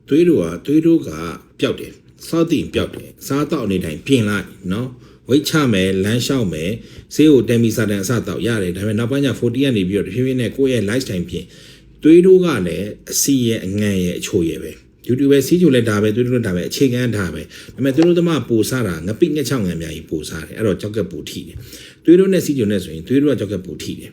သွေးတို့ကပျောက်တယ်စားသိပျောက်တယ်စားတော့အနေတိုင်းပြင်လိုက်နော်ဝိတ်ချမယ်လမ်းလျှောက်မယ်ဆေးကိုတမ်မီစာတန်အစတော့ရတယ်ဒါပေမဲ့နောက်ပိုင်းကျ40ကနေပြီးတော့တဖြည်းဖြည်းနဲ့ကိုယ့်ရဲ့ lifestyle ပြင်သွေးတို့ကလည်းအစီရဲ့အငန်ရဲ့အချိုရဲ့ပဲ YouTube ပဲစီးချိုလဲဒါပဲသွေးတို့ဒါပဲအခြေခံဒါပဲဒါပေမဲ့သွေးတို့သမားပူစားတာငပိငှက်ချောင်းငံအများကြီးပူစားတယ်အဲ့တော့ကြောက်ကက်ပူထိတယ်သွေးတို့နဲ့စီးချိုနဲ့ဆိုရင်သွေးတို့ကကြောက်ကက်ပူထိတယ်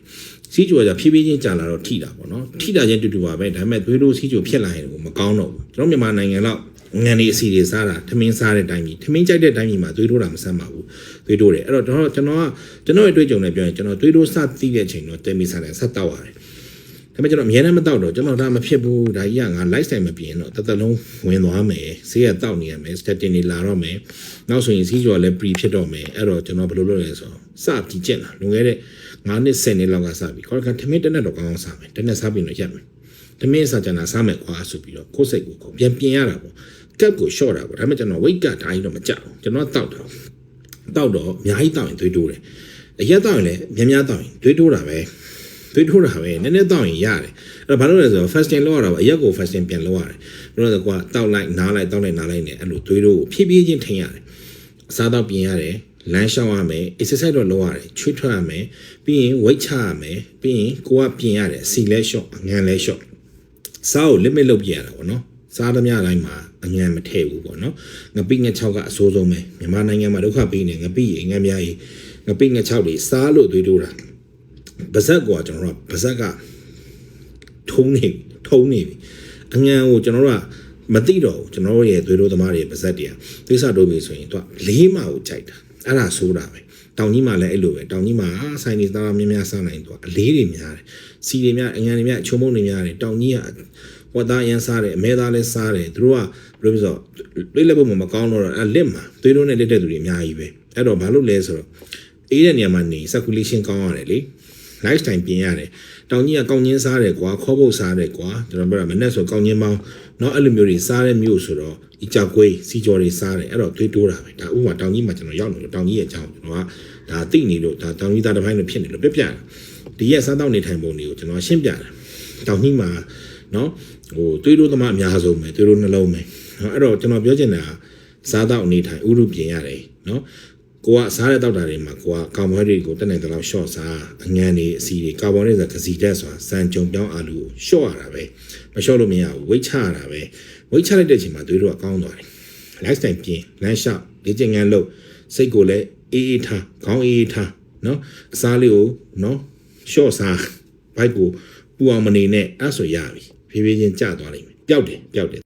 စီးချိုကဖြည်းဖြည်းချင်းကြာလာတော့ထိတာပေါ့နော်ထိတာချင်းတူတူပါပဲဒါပေမဲ့သွေးတို့စီးချိုဖြစ်လာရင်မကောင်းတော့ဘူးကျွန်တော်မြန်မာနိုင်ငံလောက်ငံနေအစီတွေစားတာထမင်းစားတဲ့တိုင်းကြီးထမင်းကြိုက်တဲ့တိုင်းကြီးမှာသွေးတို့တာမဆမ်းပါဘူးသွေးတို့တယ်အဲ့တော့ကျွန်တော်ရဲ့အတွေ့အကြုံနဲ့ပြောရင်ကျွန်တော်သွေးတို့စသိတဲ့အချိန်တော့တယ်မီစားတယ်ဆက်တောက်ရတယ်ဒါပေမဲ့ကျွန်တော်အများနဲ့မတောက်တော့ကျွန်တော်ဒါမဖြစ်ဘူးဒါကြီးကငါ lifestyle မပြင်တော့တသက်လုံးဝင်သွားမယ်ဆေးရတောက်နေရမယ် statin တွေလာတော့မယ်နောက်ဆိုရင်စီးကြော်လည်း pre ဖြစ်တော့မယ်အဲ့တော့ကျွန်တော်ဘယ်လိုလုပ်လဲဆိုတော့စပြီးကျင့်လာလွန်ခဲ့တဲ့9နှစ်10နှစ်လောက်ကစပြီးခေါ်ခထမင်းတက်နဲ့တော့ကောင်းအောင်စားမယ်တက်နဲ့စားပြီးတော့ရက်မယ်ထမင်းစားကြတာစားမယ်ကွာဆိုပြီးတော့ကိုယ်စိတ်ကိုပြန်ပြင်ရတာပေါ့ကပ်ကို short တာပေါ့ဒါပေမဲ့ကျွန်တော် weight ကတိုင်းတော့မကြောက်ဘူးကျွန်တော်တောက်တော့အများကြီးတောက်ရင်သွေးတိုးတယ်အရက်တောက်ရင်လည်းများတောက်ရင်သွေးတိုးတာပဲသွေးထိုးတာပဲနည်းနည်းတောက်ရင်ရတယ်အဲ့တော့ဘာလို့လဲဆိုတော့ fasting လုပ်ရတာပါအရက်ကို fasting ပြန်လုပ်ရတယ်ဘယ်လိုလဲကွာတောက်လိုက်နားလိုက်တောက်လိုက်နားလိုက်နဲ့အဲ့လိုသွေးတို့ကိုဖြည်းဖြည်းချင်းထိန်းရတယ်အစားတော့ပြင်ရတယ်လမ်းလျှောက်ရမယ် exercise တော့လုပ်ရတယ်ချွေးထွက်ရမယ်ပြီးရင် weight ချရမယ်ပြီးရင်ကိုကပြင်ရတယ်စီလဲလျှော့အငံလဲလျှော့စားကို limit လုပ်ပြရတာပေါ့နော်စားသမျှတိုင်းမှာအငံမထည့်ဘူးပေါ့နော်ငပိငှက်6ကအစိုးဆုံးပဲမြန်မာနိုင်ငံမှာဒုက္ခပေးနေငပိရေငှက်များရေငပိငှက်6တွေစားလို့သွေးတိုးတာဗဇက်ကကျွန်တော်တို့ဗဇက်ကထုံးနေပြီအငံကိုကျွန်တော်တို့ကမသိတော့ဘူးကျွန်တော်တို့ရဲ့သွေးတိုးသမားတွေဗဇက်တွေကသိစားတိုးပြီဆိုရင်သူကလေးမကိုကြိုက်တာအဲ့ဒါဆိုးတာပဲတောင်ကြီးမှာလည်းအဲ့လိုပဲတောင်ကြီးမှာဆိုင်နေသားများစားနိုင်သူကအလေးတွေများတယ်စီတွေများအငံတွေများအချုံမုံတွေများတယ်တောင်ကြီးကဝတ်သားရန်စားတယ်အမဲသားလည်းစားတယ်သူတို့ကဘယ်လိုလဲဆိုတော့တွေးလက်ဖို့မကောင်းတော့အဲ့လက်မှာသွေးတိုးနဲ့လက်တဲ့သူတွေအများကြီးပဲအဲ့တော့ဘာလို့လဲဆိုတော့အေးတဲ့နေရာမှာနေ circulation ကောင်းရတယ်လေlifestyle ပြင်ရတယ်တောင်ကြီးကကောင်းချင်းစားတယ်ကွာခေါ်ဖို့စားတယ်ကွာကျွန်တော်ပြောတာမနေ့ဆိုကောင်းချင်းပေါင်းเนาะအဲ့လိုမျိုးတွေစားတဲ့မျိုးဆိုတော့ဒီကြောက်ကွေးစီကြော်တွေစားတယ်အဲ့တော့သွေးတိုးတာပဲဒါဥပမာတောင်ကြီးမှာကျွန်တော်ရောက်နေလို့တောင်ကြီးရဲ့အကြောင်းကျွန်တော်ကဒါသိနေလို့ဒါတောင်ကြီးသားတစ်ပိုင်းလို့ဖြစ်နေလို့ပြပြတာဒီရဲ့စားတောက်နေထိုင်ပုံတွေကိုကျွန်တော်ရှင်းပြတာတောင်ကြီးမှာเนาะဟိုသွေးတိုးသမားအများဆုံးပဲသွေးတိုးနှလုံးပဲเนาะအဲ့တော့ကျွန်တော်ပြောချင်တာစားတောက်နေထိုင်ဥရုပြင်ရတယ်เนาะကိုကစားတဲ့တောက်တာတွေမှာကိုကကာဗွန်ဟိုက်ဒရိတ်ကိုတက်နိုင်တဲ့လောက်ရှော့စားအငံတွေအစီတွေကာဗွန်ဟိုက်ဒရိတ်ကစီတက်ဆိုတာစံကြုံပြောင်းအာလူကိုရှော့ရတာပဲမရှော့လို့မရဘူးဝိတ်ချရတာပဲဝိတ်ချလိုက်တဲ့အချိန်မှာသွေးတို့ကကောင်းသွားတယ် lifestyle ပြင်လမ်းလျှောက်လေ့ကျင့်ခန်းလုပ်စိတ်ကိုလည်းအေးထားခေါင်းအေးထားเนาะအစားလေးကိုเนาะရှော့စားဘိုက်ကိုပူအောင်မနေနဲ့အဲ့ဆိုရပြီဖြည်းဖြည်းချင်းကျသွားလိမ့်မယ်ပျောက်တယ်